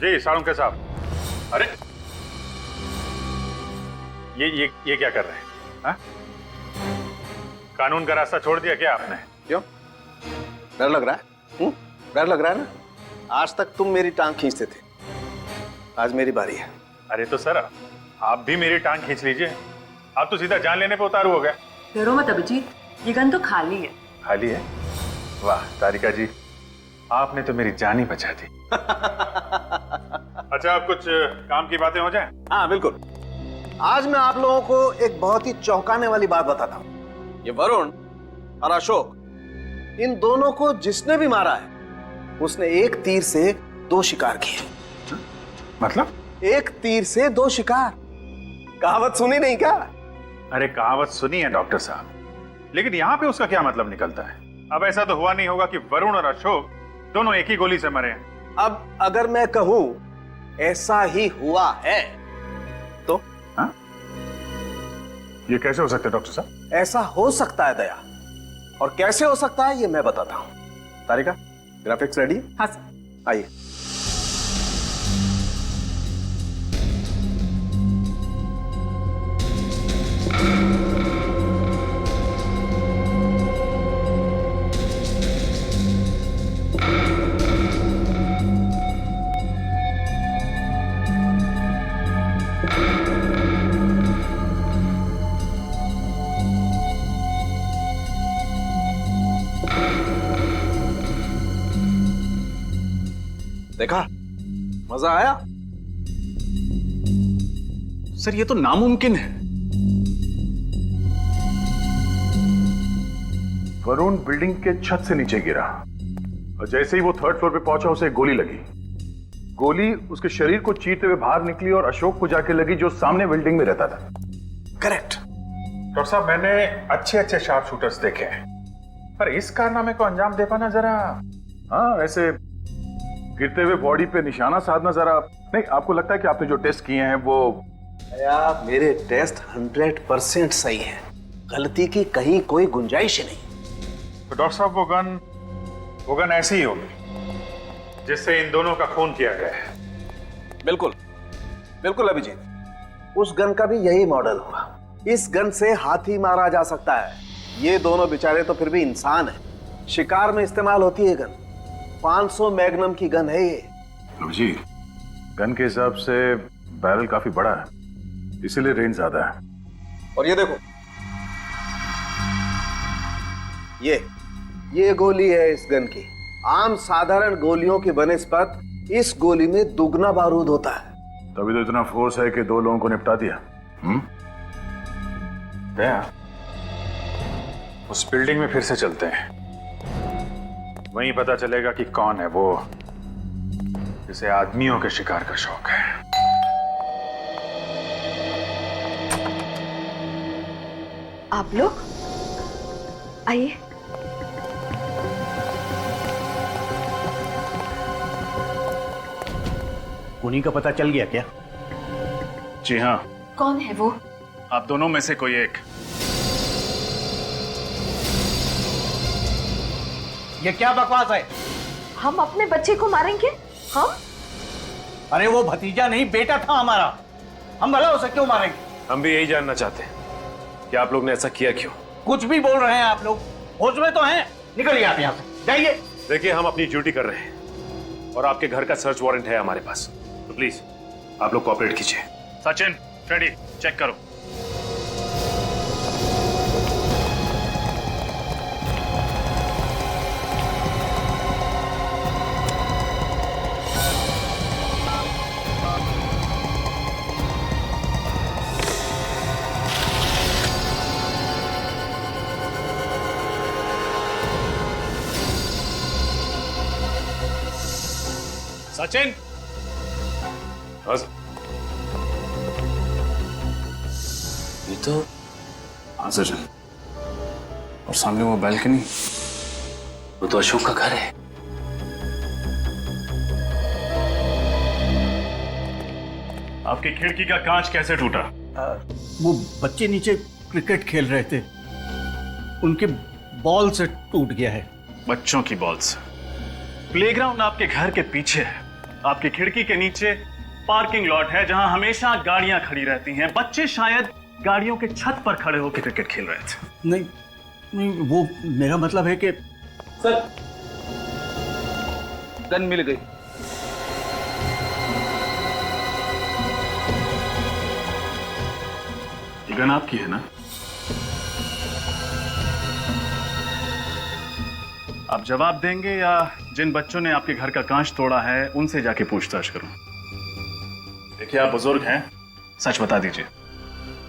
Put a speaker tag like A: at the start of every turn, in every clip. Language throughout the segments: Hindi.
A: जी साळुंखे साहब। अरे ये क्या कर रहे हैं? हाँ? कानून का रास्ता छोड़ दिया क्या आपने?
B: क्यों? डर लग रहा है? डर लग रहा है ना? आज तक तुम मेरी टांग खींचते थे, आज मेरी बारी है।
A: अरे तो सर आप भी मेरी टांग खींच लीजिए। आप तो सीधा जान लेने पे उतारू हो गए।
C: डरो मत अभिजीत, ये गन तो खाली है।
A: खाली है? वाह तारिका जी, आपने तो मेरी जान ही बचा दी। अच्छा अब कुछ काम की बातें हो जाएं?
B: हाँ बिल्कुल। आज मैं आप लोगों को एक बहुत ही चौंकाने वाली बात बताता हूँ। ये वरुण और अशोक, इन दोनों को जिसने भी मारा है उसने एक तीर से 2 शिकार किए।
A: मतलब?
B: एक तीर से 2 शिकार। कहावत सुनी नहीं क्या?
A: अरे कहावत सुनी है डॉक्टर साहब, लेकिन यहाँ पे उसका क्या मतलब निकलता है? अब ऐसा तो हुआ नहीं होगा कि वरुण और अशोक दोनों एक ही गोली से मरे हैं।
B: अब अगर मैं कहूं ऐसा ही हुआ है तो?
A: हाँ? ये कैसे हो सकता है डॉक्टर साहब?
B: ऐसा हो सकता है दया, और कैसे हो सकता है ये मैं बताता हूं। तारिका, ग्राफिक्स रेडी?
C: हाँ सर।
B: आइए। देखा, मजा आया?
D: सर ये तो नामुमकिन है।
A: वरुण बिल्डिंग के छत से नीचे गिरा और जैसे ही वो 3rd फ्लोर पे पहुंचा उसे गोली लगी। गोली उसके शरीर को चीरते हुए बाहर निकली और अशोक को जाके लगी जो सामने बिल्डिंग में रहता था।
B: करेक्ट।
A: डॉक्टर साहब मैंने अच्छे अच्छे शार्प शूटर्स देखे हैं, पर इस कारनामे को अंजाम दे पाना जरा, हाँ ऐसे गिरते हुए बॉडी पे निशाना साधना जरा नहीं। आपको लगता है कि आपने जो टेस्ट किए हैं वो?
B: यार मेरे टेस्ट 100% सही है, गलती की कहीं कोई गुंजाइश ही नहीं।
A: तो डॉक्टर साहब वो गन ऐसी ही होगी जिससे इन दोनों का खून किया गया है।
B: बिल्कुल बिल्कुल अभिजीत, उस गन का भी यही मॉडल होगा। इस गन से हाथी मारा जा सकता है। ये दोनों बेचारे तो फिर भी इंसान है। शिकार में इस्तेमाल होती है गन। 500 मैग्नम की गन है ये।
A: जी गन के हिसाब से बैरल काफी बड़ा है, इसीलिए रेंज ज्यादा है।
B: और ये देखो, ये गोली है इस गन की। आम साधारण गोलियों की बनिस्बत इस गोली में दुगना बारूद होता है।
A: तभी तो इतना फोर्स है कि 2 लोगों को निपटा दिया। दया, उस बिल्डिंग में फिर से चलते हैं, वहीं पता चलेगा कि कौन है वो जिसे आदमियों के शिकार का शौक है।
E: आप लोग आइए।
D: उन्हीं का पता चल गया क्या?
A: जी हाँ।
E: कौन है वो?
A: आप दोनों में से कोई एक।
D: ये क्या बकवास है?
E: हम अपने बच्चे को मारेंगे? हम?
D: अरे वो भतीजा नहीं बेटा था हमारा, हम भला उसे क्यों मारेंगे?
F: हम भी यही जानना चाहते हैं कि आप लोग ने ऐसा किया क्यों।
D: कुछ भी बोल रहे हैं आप लोग, होश में तो हैं? निकलिए आप यहाँ से, जाइए।
F: देखिए हम अपनी ड्यूटी कर रहे हैं और आपके घर का सर्च वारंट है हमारे पास, तो प्लीज आप लोग कोऑपरेट कीजिए।
A: सचिन, फ्रेडी, चेक करो।
F: सचिन। ये तो हाँ सचिन, और सामने वो बैल्कनी, वो तो अशोक का घर है।
A: आपकी खिड़की का कांच कैसे टूटा?
D: वो बच्चे नीचे क्रिकेट खेल रहे थे, उनके बॉल से टूट गया है।
A: बच्चों की बॉल से? प्लेग्राउंड आपके घर के पीछे है,
G: आपकी खिड़की के नीचे पार्किंग लॉट है जहां हमेशा गाड़ियां खड़ी रहती हैं। बच्चे शायद गाड़ियों के छत पर खड़े होकर क्रिकेट खेल रहे थे।
D: नहीं नहीं, वो मेरा मतलब है कि
F: सर, गन मिल गई।
G: ये गन आपकी है ना? आप जवाब देंगे या जिन बच्चों ने आपके घर का कांच तोड़ा है उनसे जाके पूछताछ करूं? देखिए, आप बुजुर्ग हैं, सच बता दीजिए।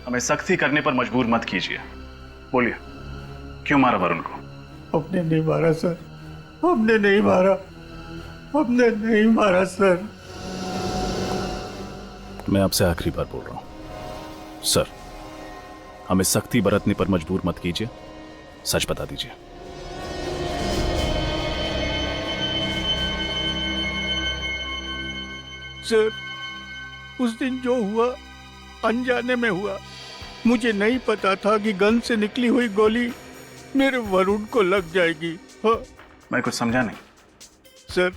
G: हमें सख्ती करने पर मजबूर मत कीजिए। बोलिए, क्यों मारा वरुण को?
D: हमने नहीं मारा सर, हमने नहीं मारा, हमने नहीं मारा सर।
H: मैं आपसे आखिरी बार बोल रहा हूं सर, हमें सख्ती बरतने पर मजबूर मत कीजिए, सच बता दीजिए।
D: सर, उस दिन जो हुआ अनजाने में हुआ। मुझे नहीं पता था कि गन से निकली हुई गोली मेरे वरुण को लग जाएगी। हाँ
G: मैं कुछ समझा नहीं।
D: सर,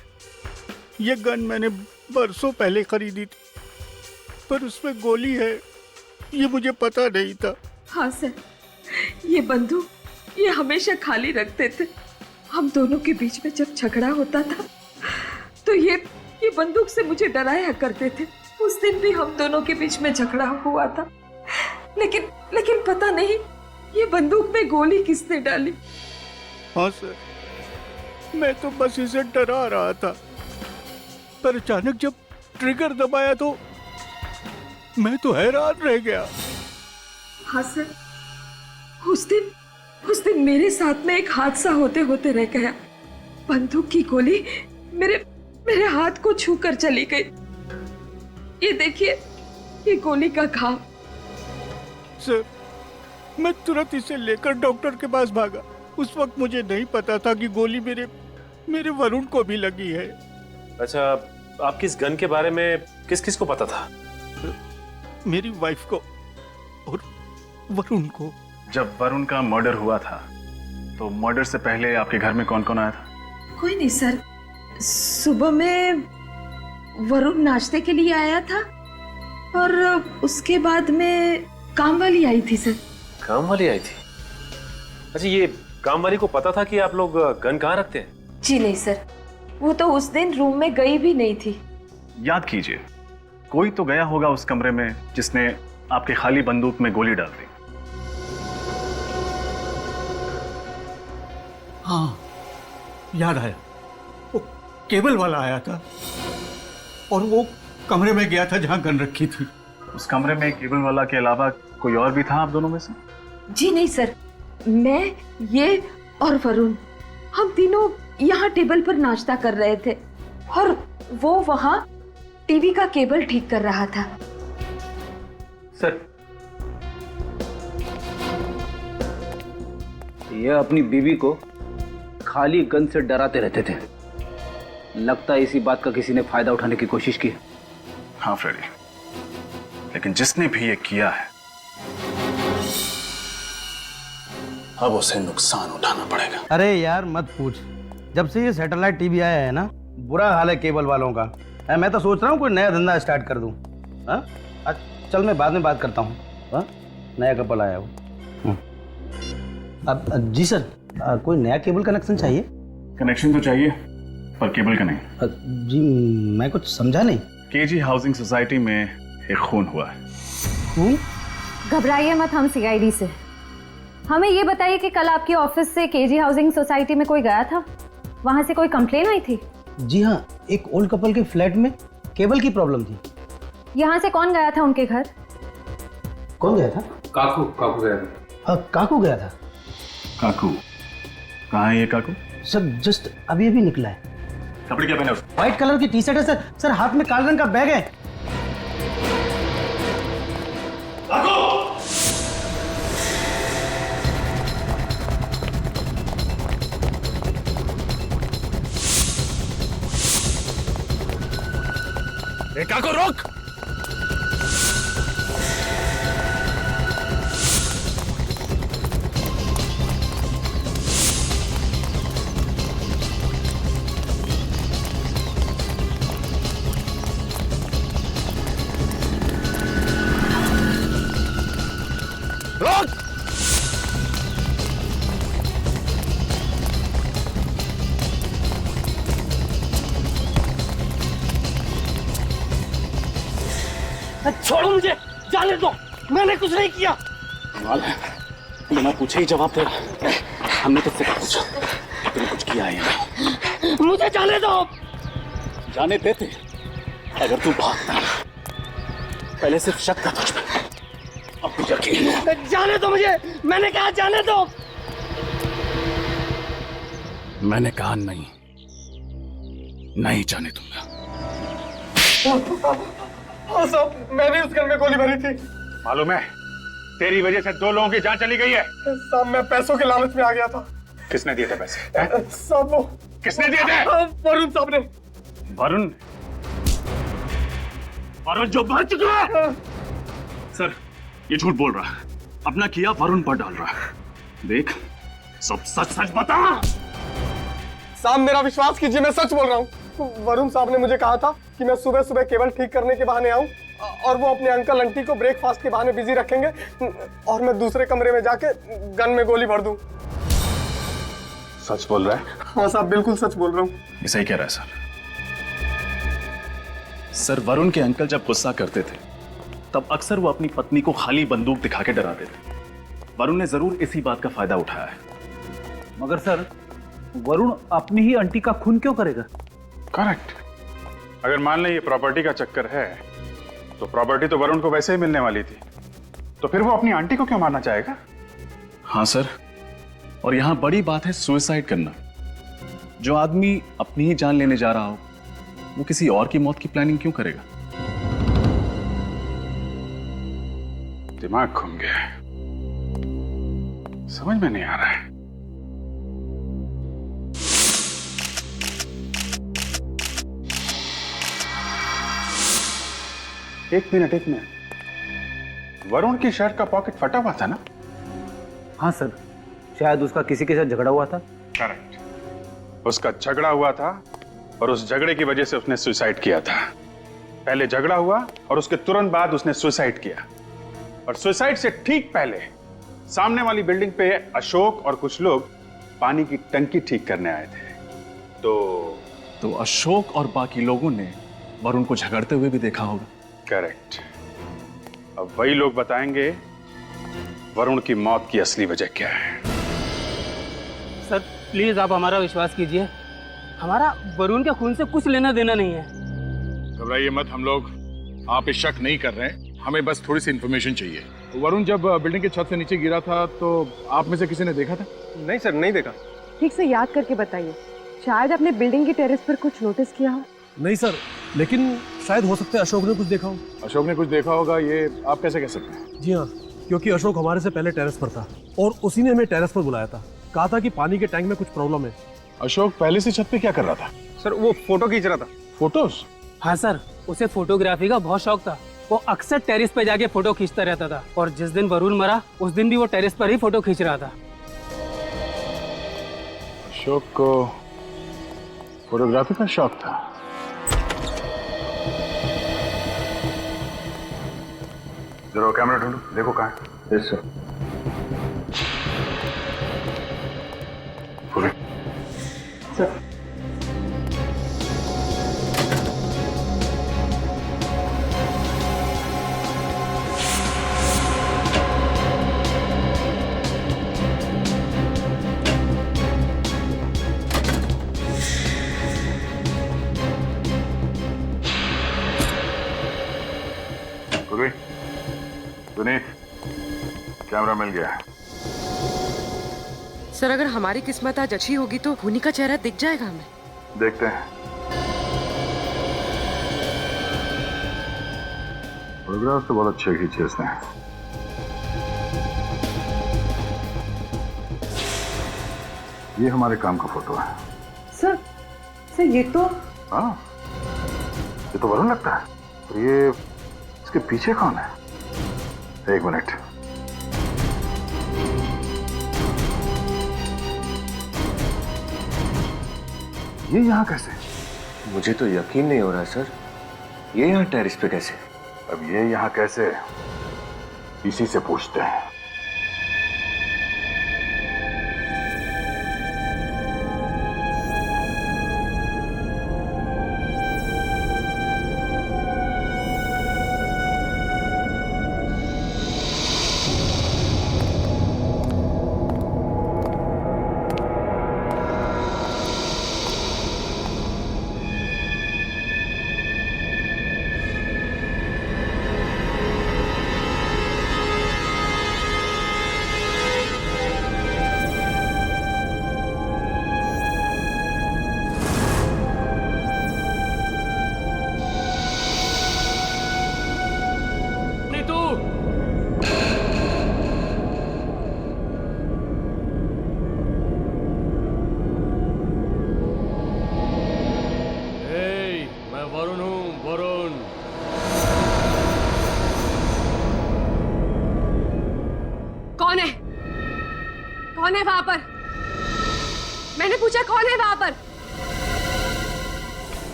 D: ये गन मैंने बरसों पहले खरीदी थी, पर उसमें गोली है ये मुझे पता नहीं था।
E: हाँ सर, ये बंदूक ये हमेशा खाली रखते थे। हम दोनों के बीच में जब झगड़ा होता था तो ये बंदूक से मुझे डराया करते थे। उस दिन भी हम दोनों के बीच में झगड़ा हुआ था, लेकिन पता नहीं ये बंदूक में गोली किसने डाली।
D: हाँ सर, मैं तो बस इसे डरा रहा था, पर अचानक जब ट्रिगर दबाया तो मैं तो हैरान रह गया।
E: हाँ सर, उस दिन मेरे साथ में एक हादसा होते होते रह गया। बंदूक की गोली मेरे हाथ को छूकर चली गई। ये देखिए, ये गोली का घाव।
D: सर, मैं तुरंत इसे लेकर डॉक्टर के पास भागा। उस वक्त मुझे नहीं पता था कि गोली मेरे वरुण को भी लगी है।
I: अच्छा, आपकी इस गन के बारे में किस किस को पता था?
D: मेरी वाइफ को और वरुण को।
G: जब वरुण का मर्डर हुआ था तो मर्डर से पहले आपके घर में कौन कौन आया था?
E: कोई नहीं सर, सुबह में वरुण नाश्ते के लिए आया था और उसके बाद में काम वाली आई थी सर।
I: काम वाली आई थी? अच्छा, ये काम वाली को पता था कि आप लोग गन कहाँ रखते हैं?
E: जी नहीं सर, वो तो उस दिन रूम में गई भी नहीं थी।
G: याद कीजिए, कोई तो गया होगा उस कमरे में जिसने आपके खाली बंदूक में गोली डाल दी।
D: हाँ, याद आया, वो केबल वाला आया था और वो कमरे में गया था जहां गन रखी थी।
G: उस कमरे में केबल वाला के अलावा कोई और भी था आप दोनों में से?
E: जी नहीं सर, मैं, ये और वरुण, हम तीनों यहाँ टेबल पर नाश्ता कर रहे थे और वो वहां टीवी का केबल ठीक कर रहा था।
F: सर, यह अपनी बीवी को खाली गन से डराते रहते थे। लगता है इसी बात का किसी ने फायदा उठाने की कोशिश की।
G: हाँ फ्रेडी, लेकिन जिसने भी ये किया है अब उसे नुकसान उठाना पड़ेगा।
J: अरे यार मत पूछ, जब से ये सैटेलाइट टीवी आया है ना, बुरा हाल है केबल वालों का। मैं तो सोच रहा हूँ कोई नया धंधा स्टार्ट कर दूँ। हाँ, चल मैं बाद में बात करता हूँ। हाँ, नया कपल आया वो। अब जी सर, कोई नया केबल कनेक्शन चाहिए?
G: कनेक्शन तो चाहिए पर केबल का नहीं।
J: जी मैं कुछ समझा नहीं।
G: केजी हाउसिंग सोसाइटी में एक खून हुआ है।
K: घबराइए मत, हम सीआईडी से। हमें ये बताइए कि कल आपके ऑफिस से केजी हाउसिंग सोसाइटी में कोई गया था? वहां से कोई कंप्लेन आई थी?
J: जी हाँ, एक ओल्ड कपल के फ्लैट में केबल की प्रॉब्लम थी।
K: यहाँ से कौन गया था उनके घर?
J: कौन गया था?
F: काकू गया था।
J: काकू गया था।
G: काकू? कहाँ है ये काकू?
J: सर, जस्ट अभी निकला है।
G: कपड़े क्या पहने उसने?
J: व्हाइट कलर की टी शर्ट है सर। सर, हाथ में काले रंग का बैग है।
G: काकू! काकू रोक!
J: छोड़ो मुझे, जाने दो, मैंने कुछ नहीं किया।
F: कमाल है, बिना पूछे ही जवाब दे रहा। हमने तुझसे क्या पूछा? तूने कुछ किया है या नहीं?
J: मुझे जाने दो।
F: जाने देते अगर तू भागता। पहले सिर्फ शक था तुझ पे, अब तुझे यकीन है।
J: जाने दो मुझे, मैंने कहा जाने दो।
H: मैंने कहा नहीं, नहीं जाने दूंगा।
J: साहब, मैंने उस गन में गोली भरी थी।
A: मालूम है, तेरी वजह से 2 लोगों की जान चली गई है।
J: साहब, मैं पैसों के लालच में आ गया था।
A: किसने दिए थे पैसे?
J: साहब, वो
A: किसने दिए थे?
J: वरुण साहब ने।
G: वरुण? वरुण जो मर चुका है। सर, ये झूठ बोल रहा है, अपना किया वरुण पर डाल रहा है। देख, सब सच सच बता।
J: साहब, मेरा विश्वास कीजिए, मैं सच बोल रहा हूँ। वरुण साहब ने मुझे कहा था कि मैं सुबह सुबह केबल ठीक करने के बहाने आऊं और वो अपने अंकल आंटी को ब्रेकफास्ट के बहाने बिजी रखेंगे और मैं दूसरे कमरे में जाके गन में गोली भर दूं।
A: सच बोल रहा है?
J: हाँ साहब, बिल्कुल सच बोल रहा हूँ।
G: ये सही कह रहा है सर। सर, वरुण के अंकल जब गुस्सा करते थे तब अक्सर वो अपनी पत्नी को खाली बंदूक दिखा के डराते थे। वरुण ने जरूर इसी बात का फायदा उठाया है।
L: मगर सर, वरुण अपनी ही आंटी का खून क्यों करेगा?
A: करेक्ट। अगर मान लें ये प्रॉपर्टी का चक्कर है तो प्रॉपर्टी तो वरुण को वैसे ही मिलने वाली थी, तो फिर वो अपनी आंटी को क्यों मारना चाहेगा?
G: हाँ सर, और यहां बड़ी बात है सुसाइड करना। जो आदमी अपनी ही जान लेने जा रहा हो वो किसी और की मौत की प्लानिंग क्यों करेगा?
A: दिमाग घूम गया है, समझ में नहीं आ रहा है। एक मिनट, वरुण की शर्ट का पॉकेट फटा हुआ था ना?
L: हाँ सर, शायद उसका किसी के साथ झगड़ा हुआ था।
A: करेक्ट, उसका झगड़ा हुआ था और उस झगड़े की वजह से उसने सुसाइड किया था। पहले झगड़ा हुआ और उसके तुरंत बाद उसने सुसाइड किया, और सुसाइड से ठीक पहले सामने वाली बिल्डिंग पे अशोक और कुछ लोग पानी की टंकी ठीक करने आए थे। तो
G: अशोक और बाकी लोगों ने वरुण को झगड़ते हुए भी देखा होगा।
A: करेक्ट। अब वही लोग बताएंगे वरुण की मौत की असली वजह क्या है।
L: सर प्लीज आप हमारा विश्वास कीजिए, हमारा वरुण के खून से कुछ लेना देना नहीं है।
A: घबराइए मत, हम लोग आप पे शक नहीं कर रहे हैं, हमें बस थोड़ी सी इंफॉर्मेशन चाहिए। वरुण जब बिल्डिंग के छत से नीचे गिरा था तो आप में से किसी ने देखा था?
J: नहीं सर, नहीं देखा।
C: ठीक से याद करके बताइए, शायद आपने बिल्डिंग की टेरेस पर कुछ नोटिस किया हो।
I: नहीं सर, लेकिन शायद हो सकता है अशोक ने कुछ देखा हो।
A: अशोक ने कुछ देखा होगा, ये आप कैसे कह सकते हैं?
I: जी हाँ, क्योंकि अशोक हमारे से पहले टेरेस पर था और उसी ने हमें टेरेस पर बुलाया था। कहा था कि पानी के टैंक में कुछ प्रॉब्लम है।
A: अशोक पहले से छत पे क्या कर रहा था?
J: सर, वो फोटो खींच रहा था।
A: फोटोज?
L: हाँ सर, उसे फोटोग्राफी का बहुत शौक था। वो अक्सर टेरेस पे जाके फोटो खींचता रहता था, और जिस दिन वरुण मरा उस दिन भी वो टेरेस पर ही फोटो खींच रहा था।
A: अशोक को फोटोग्राफी का शौक था। जरा कैमरा ढूंढो, देखो कहाँ है। Yes sir.
J: Sir,
A: Sunit, camera मिल गया।
C: सर, अगर हमारी किस्मत आज अच्छी होगी तो खूनी का चेहरा दिख जाएगा हमें।
A: देखते हैं। फोटोग्राफ तो बहुत अच्छे खींचे इसने। ये हमारे काम का फोटो है।
C: सर ये तो
A: हाँ, ये तो वरुण लगता है। तो ये इसके पीछे कौन है? एक मिनट। ये यहाँ कैसे?
B: मुझे तो यकीन नहीं हो रहा सर, ये यहाँ टेरेस पे कैसे?
A: अब ये यहाँ कैसे, इसी से पूछते हैं।
M: मैं वरुण हूँ, वरुण।
C: कौन है? कौन है वहां पर? मैंने पूछा कौन है वहां पर?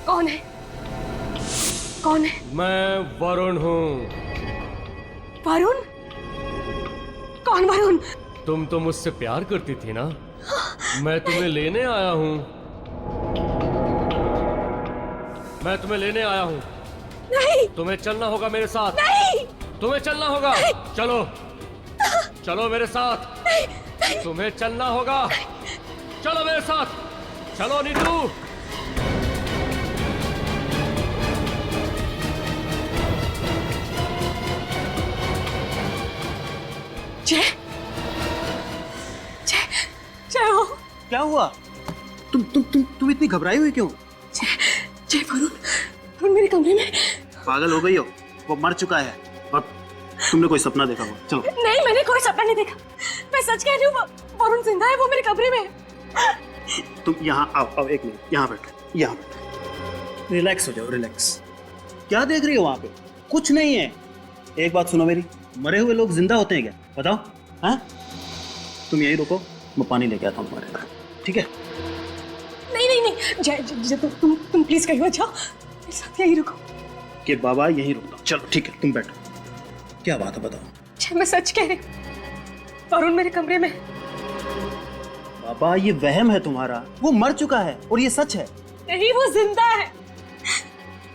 C: कौन है? कौन है?
M: मैं वरुण हूँ।
C: वरुण? कौन वरुण?
M: तुम तो मुझसे प्यार करती थी ना, मैं तुम्हें लेने आया हूँ। मैं तुम्हें लेने आया हूँ।
C: नहीं।
M: तुम्हें चलना होगा मेरे साथ।
C: नहीं।
M: तुम्हें चलना होगा।
C: नहीं।
M: चलो, चलो मेरे साथ।
C: नहीं। नहीं।
M: तुम्हें चलना होगा। चलो मेरे साथ। चलो नीतू।
C: जय, जय, जय हो।
J: क्या हुआ? तुम इतनी घबराई हुई क्यों?
C: जय, वरुण मेरे कमरे में।
J: पागल हो गई हो? वो मर चुका है और तुमने कोई सपना देखा हो? चलो।
C: नहीं, मैंने कोई सपना नहीं देखा। मैं सच कह रही हूँ, वरुण जिंदा है, वो मेरे कमरे में है।
J: तुम यहाँ आओ, एक मिनट, यहाँ बैठो, यहाँ बैठो। रिलैक्स हो जाओ, रिलैक्स। क्या देख रही हो वहाँ पे? कुछ नहीं है। एक बात सुनो मेरी, मरे हुए लोग जिंदा होते हैं क्या? बताओ। हाँ, तुम यहीं रुको, मैं पानी लेके आता हूँ तुम्हारे घर, ठीक है?
C: नहीं, जय, तुम प्लीज कहीं मत जाओ, मेरे साथ यहीं रुको।
J: कि बाबा यहीं रुकता हूँ। चलो ठीक है, तुम बैठो। क्या बात है बताओ।
C: जय, मैं सच कह रही हूँ, वरुण मेरे कमरे में।
J: बाबा ये वहम है तुम्हारा, वो मर चुका है और ये सच है।
C: नहीं, वो जिंदा है।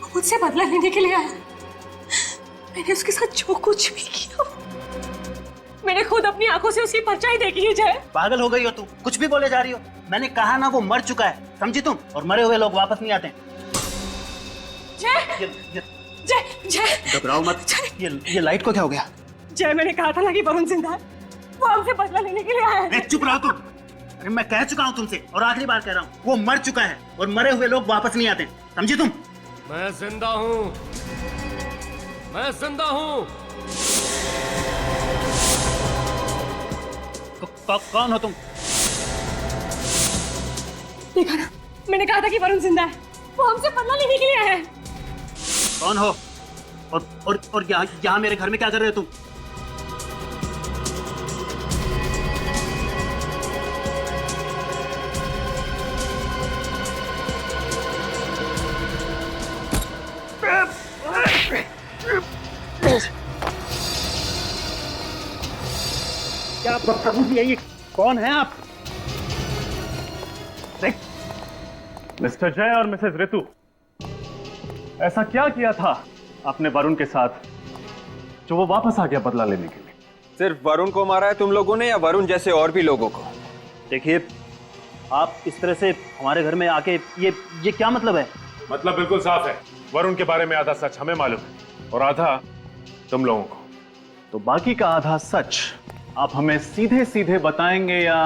C: वो मुझसे बदला लेने के लिए आया। मैंने उसके साथ जो कुछ भी किया, मैंने खुद अपनी आंखों से उसकी परछाई देखी है। जय,
J: पागल हो गई हो तुम, कुछ भी बोले जा रही हो। मैंने कहा ना वो मर चुका है, समझी तुम? और मरे हुए लोग वापस नहीं आते।
C: जय, जय, जय,
J: घबराओ मत। ये लाइट को क्या हो गया?
C: जय, मैंने कहा था ना कि वरुण जिंदा है, वो हमसे बदला लेने के लिए आया है।
J: चुप रहो तुम। अरे मैं कह चुका हूँ तुमसे और आखिरी बार कह रहा हूँ, वो मर चुका है और मरे हुए लोग वापस नहीं आते, समझी तुम?
M: मैं जिंदा हूँ, मैं जिंदा हूँ।
J: कौन हो तुम?
C: देखा ना, मैंने कहा था कि वरुण जिंदा है, वो हमसे बदला लेने के लिए आया है।
J: कौन हो? और यहाँ मेरे घर में क्या कर रहे हो तुम? क्या बदतमीजी है ये? कौन है आप?
G: मिस्टर जय और मिसेस ऋतु, ऐसा क्या किया था आपने वरुण के साथ जो वो वापस आ गया बदला लेने के लिए?
N: सिर्फ वरुण को मारा है तुम लोगों ने या वरुण जैसे और भी लोगों को?
J: देखिए, आप इस तरह से हमारे घर में आके ये क्या मतलब है?
A: मतलब बिल्कुल साफ है, वरुण के बारे में आधा सच हमें मालूम है और आधा तुम लोगों को।
G: तो बाकी का आधा सच आप हमें सीधे सीधे बताएंगे या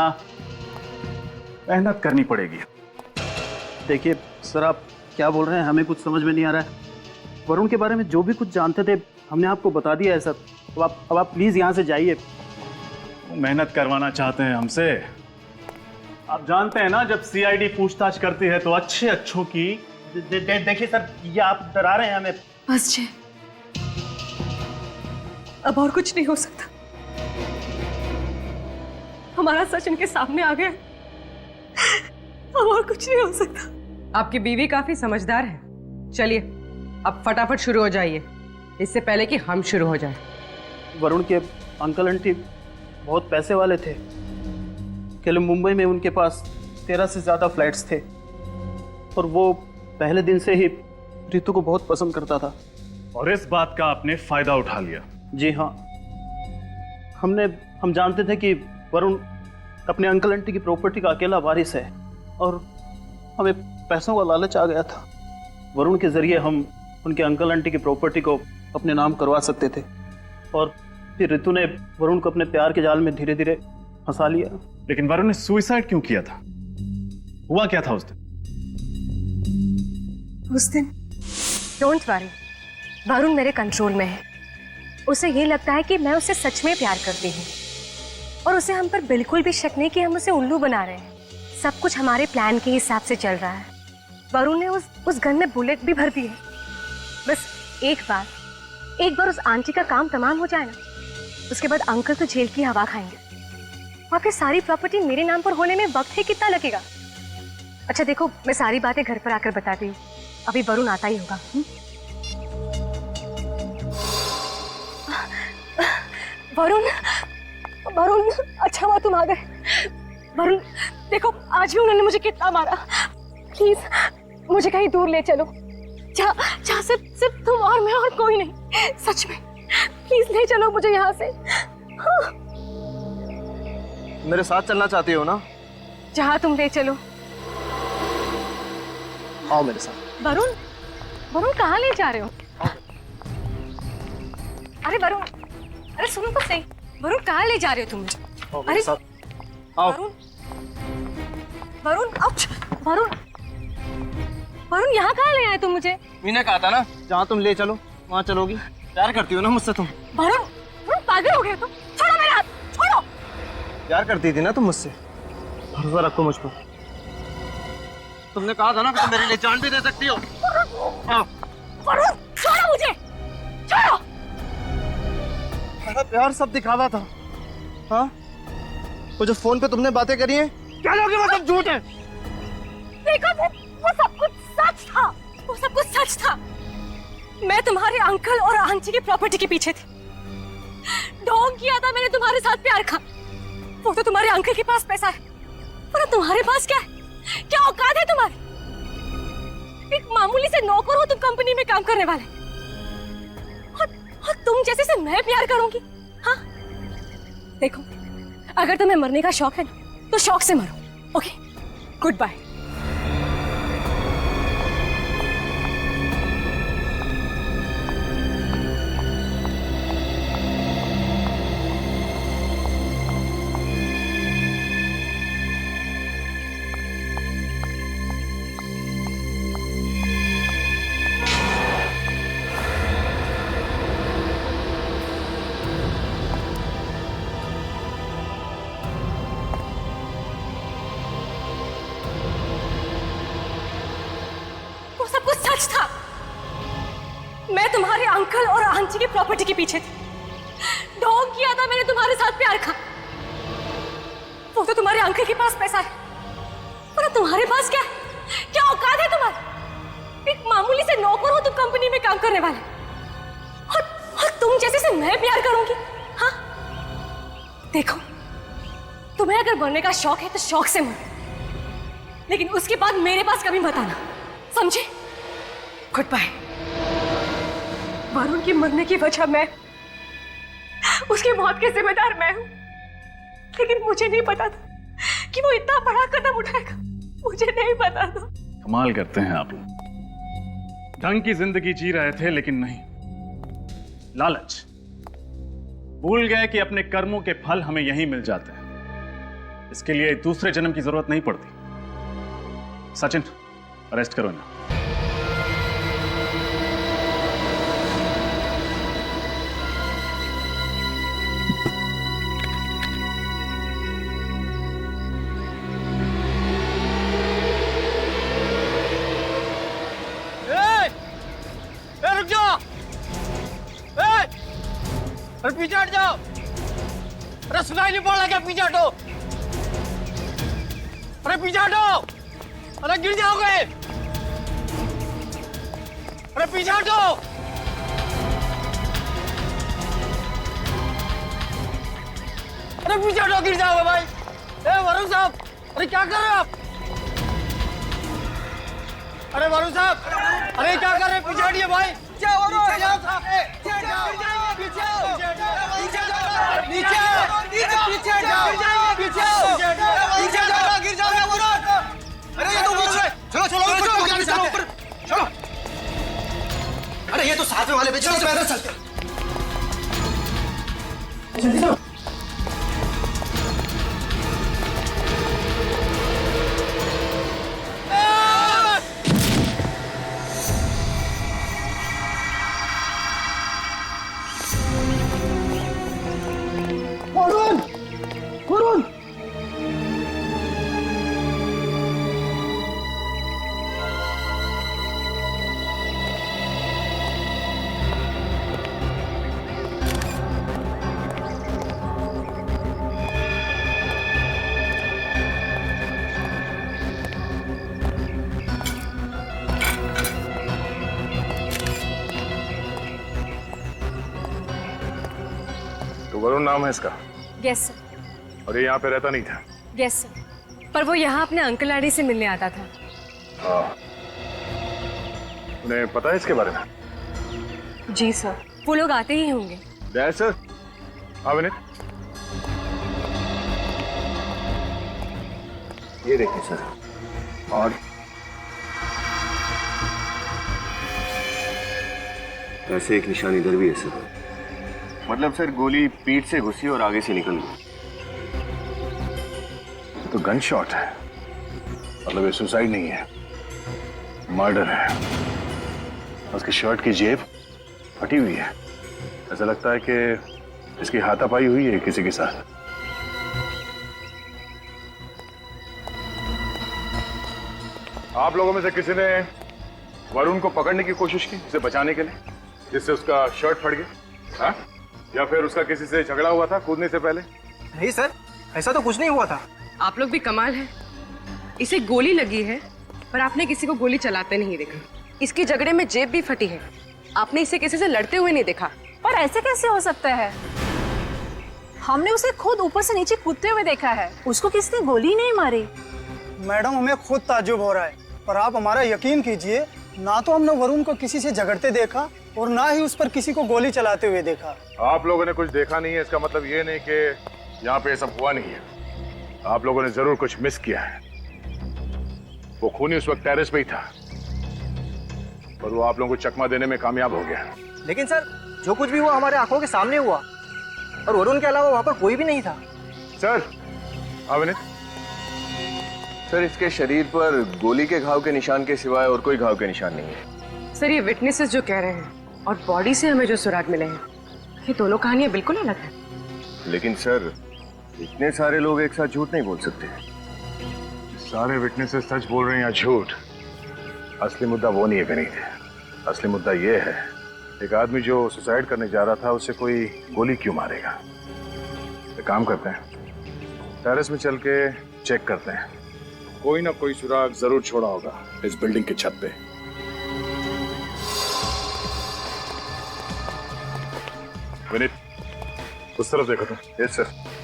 G: मेहनत करनी पड़ेगी?
J: देखिए सर, आप क्या बोल रहे हैं, हमें कुछ समझ में नहीं आ रहा है। वरुण के बारे में जो भी कुछ जानते थे हमने आपको बता दिया है सर। अब आप प्लीज यहाँ से जाइए।
G: मेहनत करवाना चाहते हैं हमसे? आप जानते हैं ना, जब सीआईडी पूछताछ करती है तो अच्छों की।
J: देखिए सर, ये आप डरा रहे हैं हमें।
C: बस जय, अब और कुछ नहीं हो सकता। हमारा सच इनके सामने आ गया, अब और कुछ नहीं हो सकता।
O: आपकी बीवी काफी समझदार है। चलिए अब फटाफट शुरू हो जाइए, इससे पहले कि हम शुरू हो जाए।
J: वरुण के अंकल आंटी बहुत पैसे वाले थे। कल मुंबई में उनके पास 13 से ज्यादा फ्लैट्स थे और वो पहले दिन से ही रितु को बहुत पसंद करता था।
G: और इस बात का आपने फायदा उठा लिया?
J: जी हाँ, हम जानते थे कि वरुण अपने अंकल आंटी की प्रॉपर्टी का अकेला वारिस है और हमें पैसों का लालच आ गया था। वरुण के जरिए हम उनके अंकल आंटी की प्रॉपर्टी को अपने नाम करवा सकते थे और फिर रितु ने वरुण को अपने प्यार के जाल में धीरे धीरे फंसा लिया।
G: लेकिन वरुण ने सुसाइड क्यों किया था? हुआ क्या था उस दिन?
K: डोंट वरी, वरुण मेरे कंट्रोल में है। उसे ये लगता है कि मैं उसे सच में प्यार करती हूँ और उसे हम पर बिल्कुल भी शक नहीं कि हम उसे उल्लू बना रहे हैं। सब कुछ हमारे प्लान के हिसाब से चल रहा है।
C: वरुण ने उस गन में बुलेट भी भर दी है। बस एक बार उस आंटी का काम तमाम हो जाए ना, उसके बाद अंकल तो जेल की हवा खाएंगे और फिर सारी प्रॉपर्टी मेरे नाम पर होने में वक्त ही कितना लगेगा। अच्छा देखो, मैं सारी बातें घर पर आकर बताती हूँ, अभी वरुण आता ही होगा। वरुण, अच्छा हुआ तुम आ गए। वरुण देखो, आज भी उन्होंने मुझे कितना मारा। प्लीज मुझे कहीं दूर ले चलो, जहाँ सिर्फ तुम और मैं और कोई नहीं। सच में प्लीज ले चलो मुझे यहाँ से। हाँ।
B: मेरे साथ चलना चाहती हो ना?
C: जहाँ तुम ले चलो।
B: आओ मेरे साथ।
C: वरुण कहाँ ले जा रहे हो? अरे वरुण, अरे सुनो तो सही, वरुण कहाँ ले जा रहे हो तुम मुझे? अरे
B: आओ।
C: वरुण यहाँ कहाँ ले आए तुम मुझे?
B: मैंने कहा था ना, जहाँ तुम ले चलो वहाँ चलोगी। प्यार करती हो ना मुझसे तुम?
C: वरुण पागल हो गए तुम? छोड़ो मेरा हाथ, छोड़ो।
B: प्यार करती थी ना तुम मुझसे? भरोसा रखो मुझ पर। तुमने कहा था ना कि तुम मेरे लिए जान भी दे सकती हो।
C: वरुण छोड़ो मुझे, छोड़ो।
B: मेरा प्यार सब दिखावा था। हाँ, वो जो फोन पे तुमने बातें करी हैं, क्या लोगे वो सब झूठ है।
C: देखो वो सब कुछ सच था, वो सब कुछ सच था। मैं तुम्हारे अंकल और आंटी की प्रॉपर्टी के पीछे थी। ढोंग किया था मैंने तुम्हारे साथ प्यार का। वो तो तुम्हारे अंकल के पास पैसा है, पर तुम्हारे पास क्या है? क्या औकात है तुम्हारी? एक मामूली से नौकर हो तुम कंपनी में काम करने वाले, और तुम जैसे से मैं प्यार करूंगी? हाँ देखो, अगर तुम्हें मरने का शौक है ना, तो शौक से मरो। Okay, goodbye. था। मैं तुम्हारे अंकल और आंटी की प्रॉपर्टी के पीछे थी। ढोंग किया था मैंने तुम्हारे साथ प्यार का। वो तो तुम्हारे अंकल के पास पैसा है, पर तुम्हारे पास क्या है? क्या औकात है तुम्हारी? एक मामूली से नौकर हो तुम कंपनी में काम करने वाले, और तुम जैसे से मैं प्यार करूंगी? हाँ देखो, तुम्हें अगर मरने का शौक है तो शौक से मरो, लेकिन उसके बाद मेरे पास कभी मत आना, समझे? Good bye. वरुण की मरने की वजह मैं, उसकी मौत के जिम्मेदार मैं हूं, लेकिन मुझे नहीं पता था कि वो इतना बड़ा कदम उठाएगा। मुझे नहीं पता था।
G: कमाल करते हैं आप लोग। ढंग की जिंदगी जी रहे थे, लेकिन नहीं, लालच। भूल गए कि अपने कर्मों के फल हमें यहीं मिल जाते हैं। इसके लिए दूसरे जन्म की जरूरत नहीं पड़ती। सचिन, अरेस्ट करो ना।
B: रुक जाओ! अरे पीछे हट जाओ! अरे सुनाई नहीं पड़ रहा क्या? पीछे हटो! अरे पीछे हटो! अरे गिर जाओगे! अरे पीछे हटो! अरे पीछे हटो, गिर जाओगे भाई! वरुण साहब, अरे क्या कर रहे हो आप? अरे वरुण साहब, अरे क्या कर रहे हैं? पीछे हटिए भाई!
P: अरे ये तो साथ में वाले, चलो पैदल चलते। जल्दी चलो।
A: तो वरुण नाम है इसका?
C: Yes sir.
A: और ये यहाँ पे रहता नहीं था?
C: यस सर, पर वो यहाँ अपने अंकल आंटी से मिलने आता था।
A: हाँ, उन्हें पता है इसके बारे में?
C: जी सर, वो लोग आते ही होंगे।
A: Dad sir. हाँ विनीत,
B: ये देखिए सर, और ऐसे एक निशान इधर भी है सर। मतलब सर गोली पीठ से घुसी और आगे से निकल गई।
A: तो गन शॉट है, मतलब ये सुसाइड नहीं है, मर्डर है। उसकी शर्ट की जेब फटी हुई है, ऐसा लगता है कि इसकी हाथापाई हुई है किसी के साथ। आप लोगों में से किसी ने वरुण को पकड़ने की कोशिश की उसे बचाने के लिए, जिससे उसका शर्ट फट गया? हाँ? या फिर उसका किसी से झगड़ा हुआ था कूदने से पहले?
P: नहीं सर, ऐसा तो कुछ नहीं हुआ था।
O: आप लोग भी कमाल है, इसे गोली लगी है पर आपने किसी को गोली चलाते नहीं देखा। इसकी झगड़े में जेब भी फटी है, आपने इसे किसी से लड़ते हुए नहीं देखा।
K: पर ऐसे कैसे हो सकता है? हमने उसे खुद ऊपर से नीचे कूदते हुए देखा है, उसको किसने गोली नहीं मारी।
P: मैडम हमें खुद ताज्जुब हो रहा है, पर आप हमारा यकीन कीजिए, ना तो हमने वरुण को किसी से झगड़ते देखा और ना ही उस पर किसी को गोली चलाते हुए देखा।
A: आप लोगों ने कुछ देखा नहीं है, इसका मतलब ये नहीं कि यहाँ पे सब हुआ नहीं है। आप लोगों ने जरूर कुछ मिस किया है। वो खूनी उस वक्त टेरेस पे ही था, पर वो आप लोगों को चकमा देने में कामयाब हो गया।
P: लेकिन सर, जो कुछ भी हुआ हमारे आंखों के सामने हुआ, और वरुण के अलावा वहाँ पर कोई भी नहीं था।
A: सर, अविनीत,
B: सर इसके शरीर पर गोली के घाव के निशान के सिवाय और कोई घाव के निशान नहीं है।
O: सर ये विटनेसेस जो कह रहे हैं और बॉडी से हमें जो सुराग मिले हैं, ये दोनों कहानियां बिल्कुल अलग हैं।
B: लेकिन सर इतने सारे लोग एक साथ झूठ नहीं बोल सकते।
A: सारे विटनेसेस सच बोल रहे हैं या झूठ, असली मुद्दा वो नहीं है विनीत। असली मुद्दा ये है, एक आदमी जो सुसाइड करने जा रहा था उसे कोई गोली क्यों मारेगा। एक काम करते हैं, टेरेस में चल के चेक करते हैं, कोई ना कोई सुराग जरूर छोड़ा होगा इस बिल्डिंग की छत पे। विनीत, उस तरफ देखो तुम। Yes sir.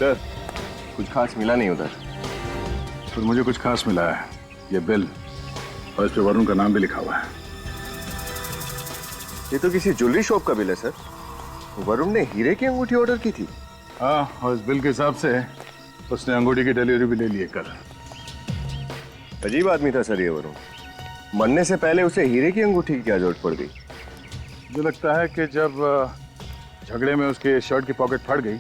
B: सर कुछ खास मिला नहीं उधर।
A: तो मुझे कुछ खास मिला है, ये बिल, और इस पे वरुण का नाम भी लिखा हुआ है।
B: ये तो किसी ज्वेलरी शॉप का बिल है सर। वरुण ने हीरे की अंगूठी ऑर्डर की थी।
A: हाँ, और इस बिल के हिसाब से उसने अंगूठी की डिलीवरी भी ले ली है कल।
B: अजीब आदमी था सर ये वरुण, मरने से पहले उसे हीरे की अंगूठी की क्या जरूरत पड़ गई?
A: मुझे लगता है कि जब झगड़े में उसके शर्ट की पॉकेट फट गई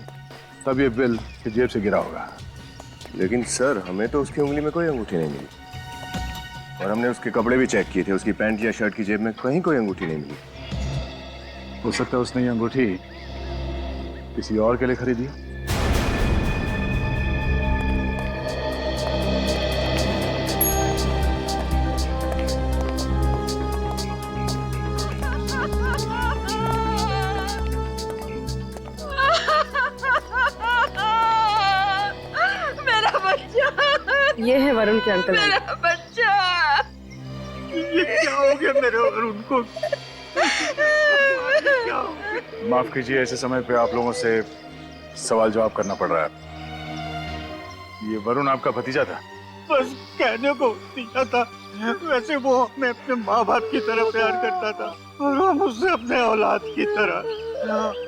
A: तब ये बिल की जेब से गिरा होगा।
B: लेकिन सर हमें तो उसकी उंगली में कोई अंगूठी नहीं मिली, और हमने उसके कपड़े भी चेक किए थे, उसकी पैंट या शर्ट की जेब में कहीं कोई अंगूठी नहीं मिली।
A: हो सकता है उसने ये अंगूठी किसी और के लिए खरीदी।
O: ये है वरुण के अंकल।
E: मेरा बच्चा,
D: ये क्या हो गया मेरे वरुण को?
A: माफ कीजिए, ऐसे समय पे आप लोगों से सवाल जवाब करना पड़ रहा है। ये वरुण आपका भतीजा था?
D: बस कहने को दिया था, वैसे वो हमें अपने माँ बाप की तरह प्यार करता था और हम उससे अपने औलाद की तरह।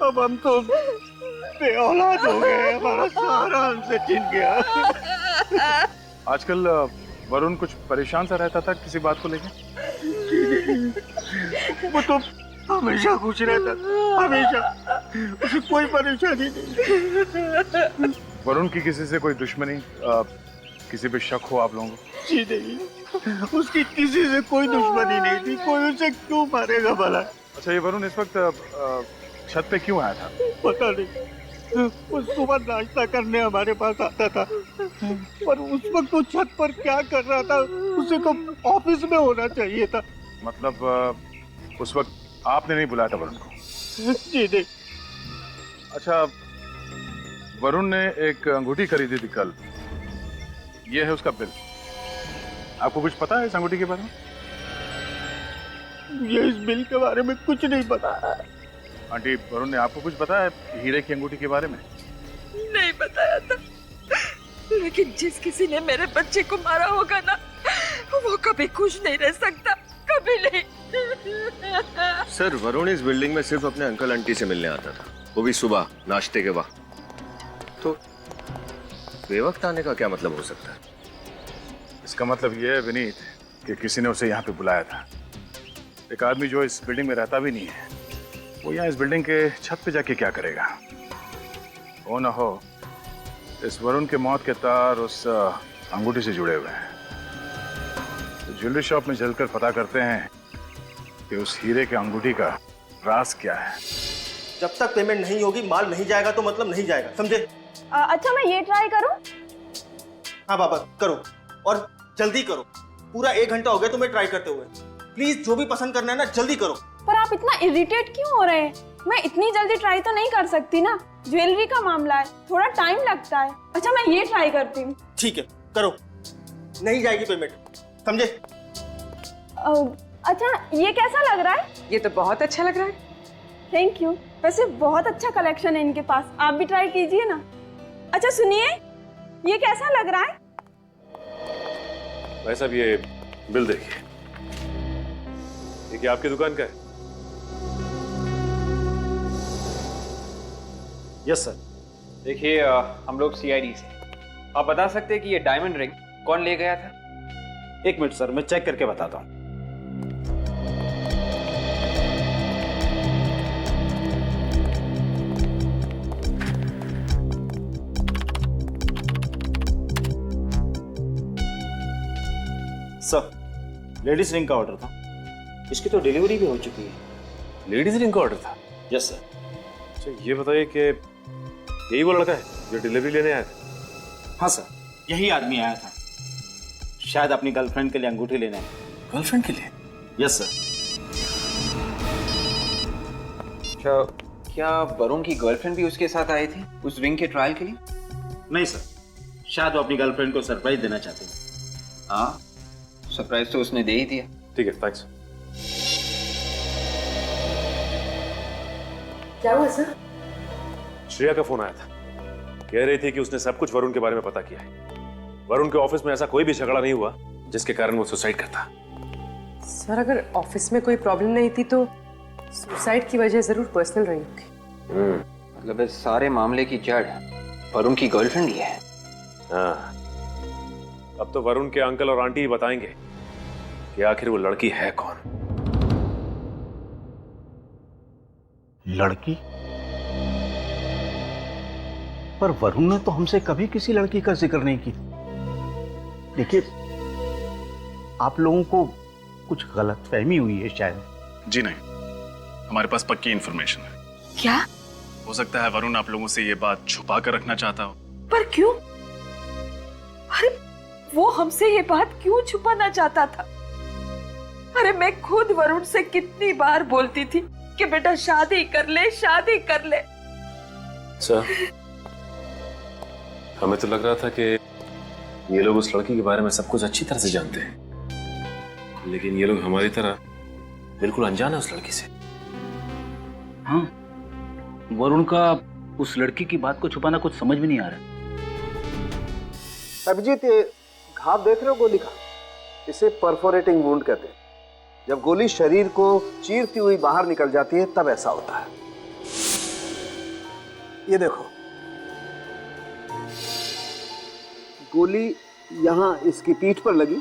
D: अब हम तो बे औलाद हो गए, हमारा सारा हमसे छिन गया।
A: आजकल वरुण कुछ परेशान सा रहता था किसी बात को लेकर?
D: वो तो हमेशा खुश रहता था, हमेशा, उसे कोई परेशानी नहीं।
A: वरुण की किसी से कोई दुश्मनी, किसी पे शक हो आप लोगों को?
D: जी नहीं, उसकी किसी से कोई दुश्मनी नहीं थी, कोई उसे क्यों मारेगा भला?
A: अच्छा, ये वरुण इस वक्त छत पे क्यों आया था?
D: पता नहीं, वो सुबह नाश्ता करने हमारे पास आता था, पर उस वक्त वो छत पर क्या कर रहा था? उसे तो ऑफिस में होना चाहिए था।
A: मतलब उस वक्त आपने नहीं बुलाया था वरुण को?
D: जी नहीं।
A: अच्छा, वरुण ने एक अंगूठी खरीदी थी कल, ये है उसका बिल। आपको कुछ पता है इस अंगूठी के बारे में?
D: ये इस बिल के बारे में कुछ नहीं पता।
A: आंटी, वरुण ने आपको कुछ बताया हीरे की अंगूठी के बारे में?
E: नहीं बताया था, लेकिन जिस किसी ने मेरे बच्चे को मारा होगा ना, वो कभी खुश नहीं रह सकता, कभी नहीं।
Q: सर, वरुण इस बिल्डिंग में सिर्फ अपने अंकल आंटी से मिलने आता था, वो भी सुबह नाश्ते के वक्त। तो बेवक्त आने का क्या मतलब हो सकता है?
A: इसका मतलब ये है विनीत कि किसी ने उसे यहाँ पे बुलाया था। एक आदमी जो इस बिल्डिंग में रहता भी नहीं है, वो यहाँ इस बिल्डिंग के छत पे जाके क्या करेगा? हो ना हो इस वरुण के मौत के तार उस अंगूठी से जुड़े हुए हैं। तो ज्वेलरी शॉप में चलकर पता करते हैं कि उस हीरे के अंगूठी का राज क्या है।
R: जब तक पेमेंट नहीं होगी, माल नहीं जाएगा तो मतलब नहीं जाएगा, समझे?
S: अच्छा, मैं ये ट्राई करूं?
R: हाँ बाबा, करो और जल्दी करो। पूरा 1 घंटा हो गया तुम्हें ट्राई करते हुए। प्लीज जो भी पसंद करना है ना, जल्दी करो।
S: पर आप इतना इरिटेट क्यों हो रहे हैं? मैं इतनी जल्दी ट्राई तो नहीं कर सकती ना, ज्वेलरी का मामला है, थोड़ा टाइम लगता है। अच्छा, मैं ये ट्राई करती हूँ।
R: ठीक है, करो। नहीं जाएगी पेमेंट, समझे?
S: अच्छा, ये कैसा लग रहा है?
O: ये तो बहुत अच्छा लग रहा है।
S: Thank you. वैसे बहुत अच्छा कलेक्शन है इनके पास, आप भी ट्राई कीजिए ना। अच्छा सुनिए, ये कैसा लग रहा है?
T: भाई साहब, ये बिल देखिए। देखिए, आपकी दुकान का है?
N: Yes sir. देखिए, हम लोग CID से। आप बता सकते हैं कि ये डायमंड रिंग कौन ले गया था?
J: 1 मिनट सर, मैं चेक करके बताता हूँ। सर, लेडीज रिंग का ऑर्डर था, इसकी तो डिलीवरी भी हो चुकी है।
T: लेडीज रिंग का ऑर्डर था?
J: Yes sir.
T: अच्छा, ये बताइए कि यही वो लड़का है जो डिलीवरी लेने आया था?
J: हाँ सर, यही आदमी आया था, शायद अपनी गर्लफ्रेंड के लिए अंगूठी लेने।
T: गर्लफ्रेंड के लिए?
J: Yes sir.
N: अच्छा, क्या वरुण की गर्लफ्रेंड भी उसके साथ आई थी उस रिंग के ट्रायल के लिए?
J: नहीं सर, शायद वो अपनी गर्लफ्रेंड को सरप्राइज देना चाहते हैं।
N: हाँ, सरप्राइज तो उसने दे ही दिया।
T: ठीक है, थैंक्स।
O: क्या हुआ सर?
T: श्रेया का फोन आया था, कह रही थी कि उसने सब कुछ वरुण के बारे में पता किया है। वरुण के ऑफिस में ऐसा कोई भी झगड़ा नहीं हुआ जिसके कारण वो सुसाइड करता।
O: सर, अगर ऑफिस में कोई प्रॉब्लम नहीं थी तो सुसाइड की वजह जरूर पर्सनल रही होगी।
N: मतलब इस सारे मामले की जड़ वरुण की गर्लफ्रेंड ही है।
T: हाँ, अब तो वरुण के अंकल और आंटी ही बताएंगे कि आखिर वो लड़की है कौन।
J: लड़की? पर वरुण ने तो हमसे कभी किसी लड़की का जिक्र नहीं किया। देखिए, आप लोगों को कुछ गलतफहमी हुई है शायद।
G: जी नहीं, हमारे पास पक्की इंफॉर्मेशन है।
E: क्या?
G: हो सकता है वरुण आप लोगों से ये बात छुपा कर रखना चाहता हो।
E: पर क्यों? अरे वो हमसे ये बात क्यों छुपाना चाहता था? अरे मैं खुद वरुण से कितनी बार बोलती थी कि बेटा शादी कर ले, शादी कर ले।
T: सर, हमें तो लग रहा था कि ये लोग उस लड़की के बारे में सब कुछ अच्छी तरह से जानते हैं, लेकिन ये लोग हमारी तरह बिल्कुल अनजान है उस लड़की से।
H: हाँ, वरुण का उस लड़की की बात को छुपाना कुछ समझ में नहीं आ रहा।
B: अभिजीत, ये घाव देख रहे हो गोली का? इसे परफोरेटिंग वुंड कहते हैं। जब गोली शरीर को चीरती हुई बाहर निकल जाती है तब ऐसा होता है। ये देखो, गोली यहां इसकी पीठ पर लगी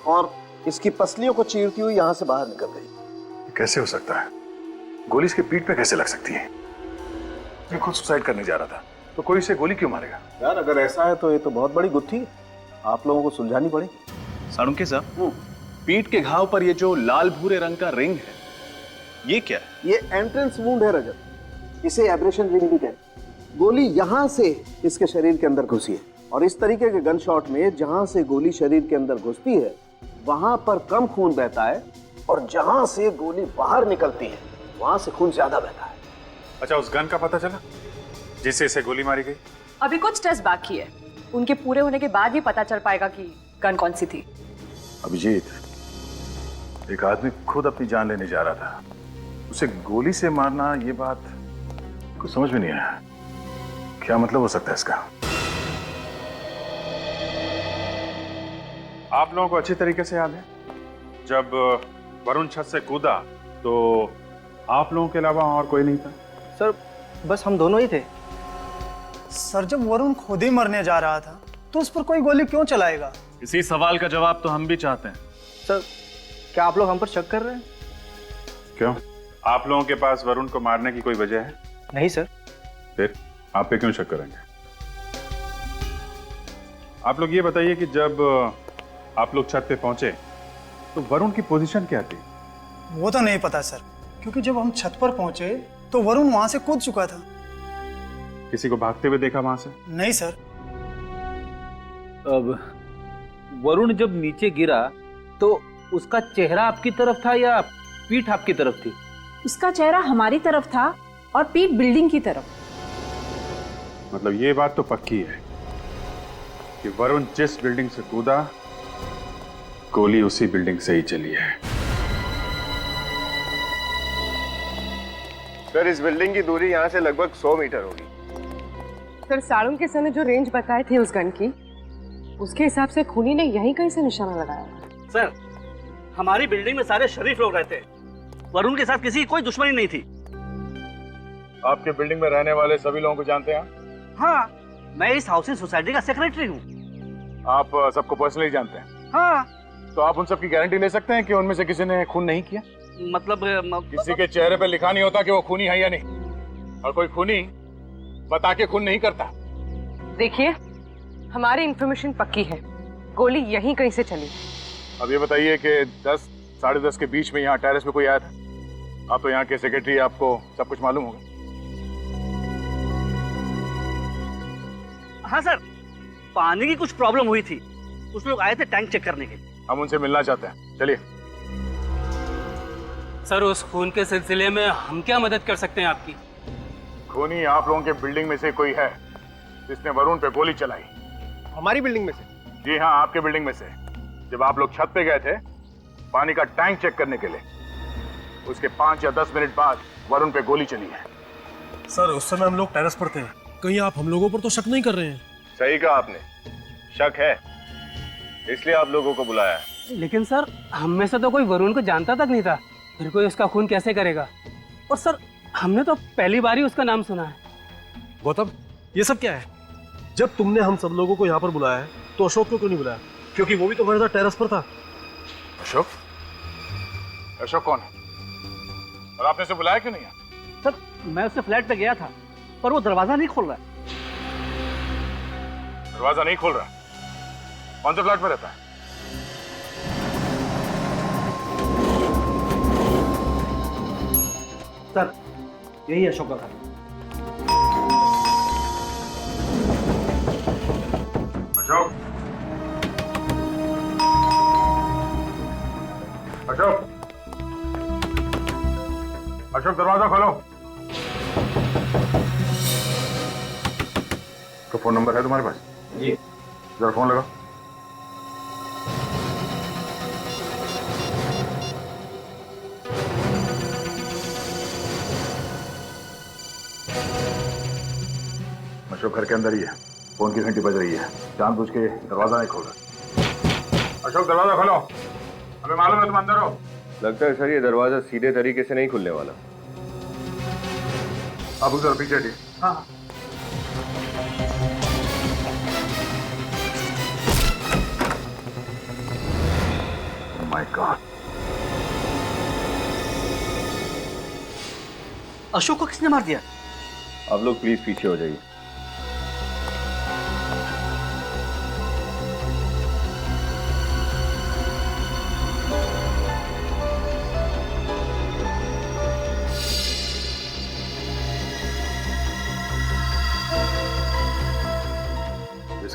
B: और इसकी पसलियों को चीरती हुई यहां से बाहर निकल गई।
A: कैसे हो सकता है? गोली इसके पीठ पे कैसे लग सकती है? ये खुद सुसाइड करने जा रहा था, तो कोई इसे गोली क्यों मारेगा?
B: यार, अगर ऐसा है तो ये तो बहुत बड़ी गुत्थी है, आप लोगों को सुलझानी पड़ेगी।
G: साळुंखे साहब, पीठ के घाव पर ये जो लाल भूरे रंग का रिंग है,
Q: ये क्या?
B: ये एंट्रेंस वुंड है रजत, इसे एब्रेशन रिंग भी कहते हैं। गोली यहां से इसके शरीर के अंदर घुसी है और इस तरीके के गन शॉट में जहां से गोली शरीर के अंदर घुसती है वहां पर कम खून बहता है और जहां से गोली बाहर निकलती है वहां से खून ज्यादा बहता है।
A: अच्छा, उस गन का पता चला जिससे इसे गोली मारी गई?
O: अभी कुछ टेस्ट बाकी है, उनके पूरे होने के बाद ही पता चल पाएगा कि गन कौन सी थी।
A: अभिजीत, एक आदमी खुद अपनी जान लेने जा रहा था, उसे गोली से मारना, ये बात कुछ समझ में नहीं आया। क्या मतलब हो सकता है इसका? आप लोगों को अच्छी तरीके से याद है जब वरुण छत से कूदा तो आप लोगों के अलावा और कोई नहीं था?
R: सर बस हम दोनों ही थे।
P: सर जब वरुण खुद ही मरने जा रहा था तो उस पर कोई गोली क्यों चलाएगा?
G: इसी सवाल का जवाब तो हम भी चाहते हैं।
R: सर क्या आप लोग हम पर शक कर रहे हैं?
A: क्यों? आप लोगों के पास वरुण को मारने की कोई वजह है?
R: नहीं सर।
A: फिर आप पे क्यों शक करेंगे? आप लोग ये बताइए कि जब आप लोग छत पे पहुंचे तो वरुण की पोजीशन क्या थी?
P: वो तो नहीं पता सर, क्योंकि जब हम छत पर पहुंचे तो वरुण वहां से कूद चुका था।
A: किसी को भागते हुए देखा वहां से?
P: नहीं सर।
L: अब वरुण जब नीचे गिरा तो उसका चेहरा आपकी तरफ था या पीठ आपकी तरफ थी?
S: उसका चेहरा हमारी तरफ था और पीठ बिल्डिंग की तरफ।
A: मतलब ये बात तो पक्की है कि वरुण जिस बिल्डिंग से कूदा गोली उसी बिल्डिंग से ही चली है।
Q: सर इस बिल्डिंग की दूरी यहाँ से लगभग 100 मीटर होगी।
O: सर साड़ू के समय जो रेंज बताए थे उस गन की, उसके हिसाब से खूनी ने यहीं कहीं से निशाना लगाया।
L: सर हमारी बिल्डिंग में सारे शरीफ लोग रहते हैं, वरुण के साथ किसी की कोई दुश्मनी नहीं थी।
A: आपके बिल्डिंग में रहने वाले सभी लोगों को जानते हैं?
L: हाँ, मैं इस हाउसिंग सोसाइटी का सेक्रेटरी हूँ।
A: आप सबको पर्सनली जानते हैं?
L: हाँ।
A: तो आप उन सब की गारंटी ले सकते हैं कि उनमें से किसी ने खून नहीं किया?
L: मतलब
A: किसी के चेहरे पे लिखा नहीं होता कि वो खूनी है या नहीं, और कोई खूनी बता के खून नहीं करता।
O: देखिए हमारी इंफॉर्मेशन पक्की है, गोली यहीं कहीं से चली।
A: अब ये बताइए कि 10 साढ़े 10 के बीच में यहाँ टेरेस पे कोई आया था? आप तो यहाँ के सेक्रेटरी, आपको सब कुछ मालूम होगा।
L: हाँ सर, पानी की कुछ प्रॉब्लम हुई थी, कुछ लोग आए थे टैंक चेक करने के लिए।
A: हम उनसे मिलना चाहते हैं, चलिए।
L: सर उस खून के सिलसिले में हम क्या मदद कर सकते हैं आपकी?
A: खूनी आप लोगों के बिल्डिंग में से कोई है जिसने वरुण पे गोली चलाई?
R: हमारी बिल्डिंग में से?
A: जी हाँ, आपके बिल्डिंग में से। जब आप लोग छत पे गए थे पानी का टैंक चेक करने के लिए, उसके 5 या 10 मिनट बाद वरुण पे गोली चली है।
I: सर उस समय हम लोग टेरेस पर थे, कहीं आप हम लोगों पर तो शक नहीं कर रहे हैं?
Q: सही कहा आपने, शक है, इसलिए आप लोगों को बुलाया है।
L: लेकिन सर हम में से तो कोई वरुण को जानता तक नहीं था, फिर कोई उसका खून कैसे करेगा? और सर हमने तो पहली बार ही उसका नाम सुना है।
I: गौतम ये सब क्या है? जब तुमने हम सब लोगों को यहाँ पर बुलाया है तो अशोक को क्यों नहीं बुलाया? क्योंकि वो भी तो हमारे साथ टेरेस पर था।
A: अशोक? अशोक कौन है और आपने उसे बुलाया क्यों नहीं है?
L: सर मैं उससे फ्लैट पे गया था पर वो दरवाजा नहीं खोल रहा।
A: दरवाजा नहीं खोल रहा? कौन से फ्लैट में रहता है?
L: सर यही अशोक का घर।
A: अशोक, अशोक, अशोक दरवाजा खोलो। तो फोन नंबर है तुम्हारे पास?
L: जी।
A: जरा फोन लगाओ। अशोक घर के अंदर ही है, फोन की घंटी बज रही है, जानबूझ के दरवाजा नहीं खोल रहा। अशोक दरवाजा खोलो, हमें मालूम है तुम अंदर हो।
Q: लगता है सर ये दरवाजा सीधे तरीके से नहीं खुलने वाला।
A: आप उधर पीछे हटिए।
L: हाँ।
A: माय गॉड,
L: अशोक को किसने मार दिया?
Q: आप लोग प्लीज पीछे हो जाइए।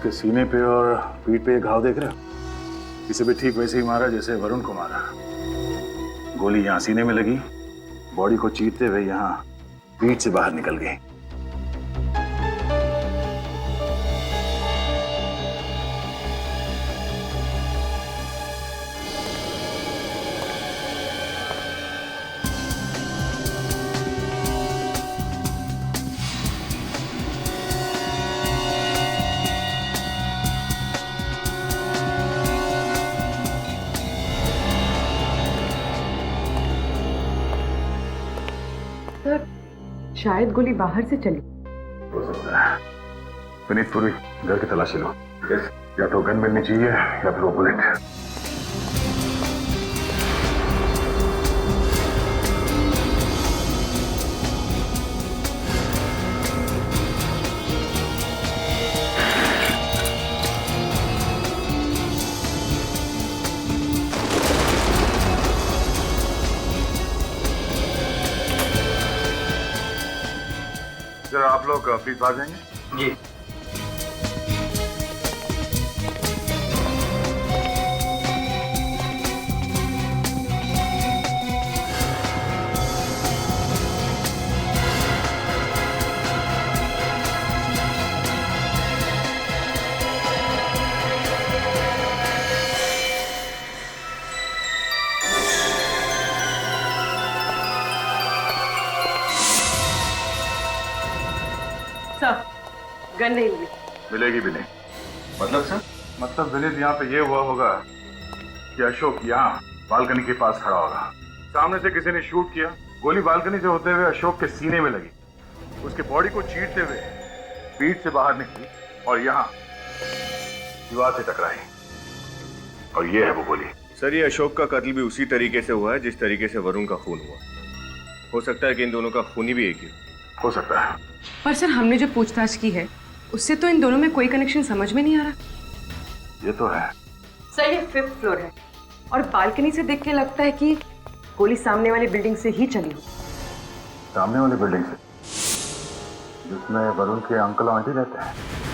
A: इसके सीने पे और पीठ पे घाव देख रहे हो? इसे भी ठीक वैसे ही मारा जैसे वरुण को मारा। गोली यहाँ सीने में लगी, बॉडी को चीरते हुए यहाँ पीठ से बाहर निकल गई।
O: सर, शायद गोली बाहर से चली।
A: हो सकता है। विनीत, पूरी घर की तलाशी लो। या तो गन मिलनी चाहिए या फिर वो बुलेट। जरा आप लोग प्लीज बाहर जाएंगे।
N: जी।
O: सर, गन नहीं मिली।
A: मिलेगी भी नहीं। मतलब सर? मतलब विनीत, यहाँ पे ये हुआ होगा कि अशोक यहाँ बालकनी के पास खड़ा होगा, सामने से किसी ने शूट किया, गोली बालकनी से होते हुए अशोक के सीने में लगी, उसके बॉडी को चीरते हुए पीठ से बाहर निकली और यहाँ दीवार से टकराई, और ये है वो गोली।
Q: सर, ये अशोक का कत्ल भी उसी तरीके से हुआ है जिस तरीके से वरुण का खून हुआ। हो सकता है कि इन दोनों का खूनी भी एक ही
A: हो सकता है।
O: पर सर, हमने जो पूछताछ की है उससे तो इन दोनों में कोई कनेक्शन समझ में नहीं आ रहा।
A: ये तो है।
O: सर, ये 5th फ्लोर है और बालकनी से देख के लगता है कि गोली सामने वाली बिल्डिंग से ही चली हो।
A: सामने वाली बिल्डिंग से, जिसमें वरुण के अंकल आंटी रहते हैं।